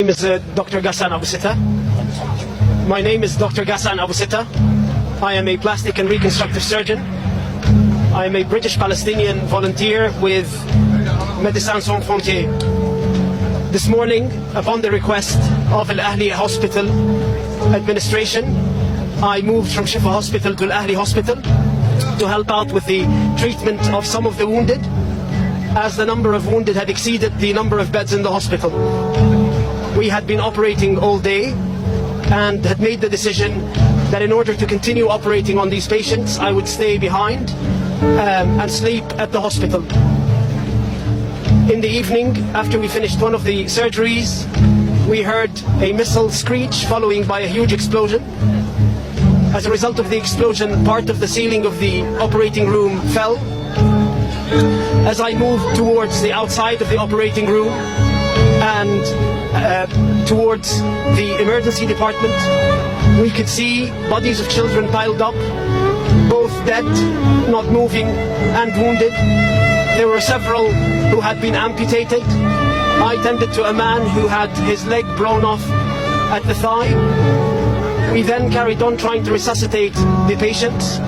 My name is Dr. Ghassan Abu Sita. My name is Dr. Ghassan Abu Sita. I am a plastic and reconstructive surgeon. I am a British Palestinian volunteer with Médecins Sans Frontières. This morning, upon the request of Al Ahli Hospital administration, I moved from Shifa Hospital to Al Ahli Hospital to help out with the treatment of some of the wounded, as the number of wounded had exceeded the number of beds in the hospital. We had been operating all day and had made the decision that in order to continue operating on these patients, I would stay behind and sleep at the hospital. In the evening, after we finished one of the surgeries, we heard a missile screech following by a huge explosion. As a result of the explosion, part of the ceiling of the operating room fell. As I moved towards the outside of the operating room and towards the emergency department, we could see bodies of children piled up, both dead, not moving, and wounded. There were several who had been amputated. I tended to a man who had his leg blown off at the thigh. We then carried on trying to resuscitate the patients.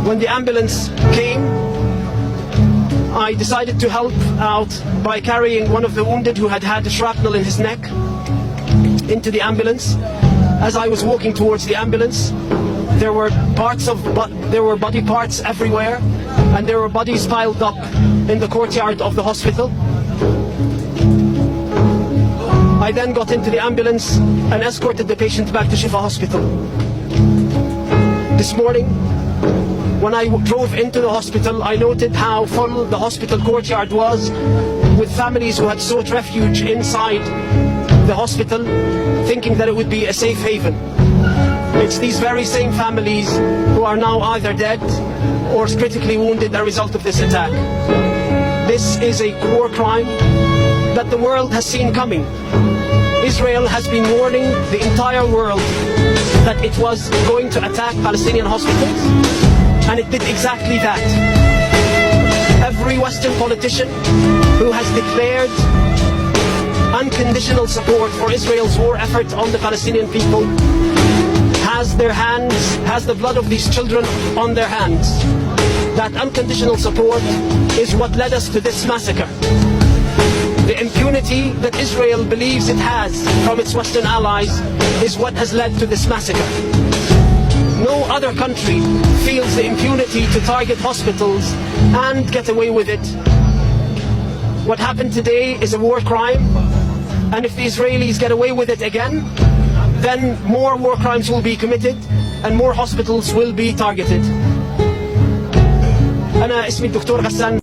When the ambulance came, I decided to help out by carrying one of the wounded who had had a shrapnel in his neck into the ambulance. As I was walking towards the ambulance, there were body parts everywhere, and there were bodies piled up in the courtyard of the hospital. I then got into the ambulance and escorted the patient back to Shifa Hospital. This morning, when I drove into the hospital, I noted how full the hospital courtyard was, with families who had sought refuge inside the hospital, thinking that it would be a safe haven. It's these very same families who are now either dead or critically wounded as a result of this attack. This is a war crime that the world has seen coming. Israel has been warning the entire world that it was going to attack Palestinian hospitals, and it did exactly that. Every Western politician who has declared unconditional support for Israel's war effort on the Palestinian people has the blood of these children on their hands. That unconditional support is what led us to this massacre. The impunity that Israel believes it has from its Western allies is what has led to this massacre. No other country feels the impunity to target hospitals and get away with it. What happened today is a war crime, and if the Israelis get away with it again, then more war crimes will be committed and more hospitals will be targeted. أنا اسمي الدكتور غسان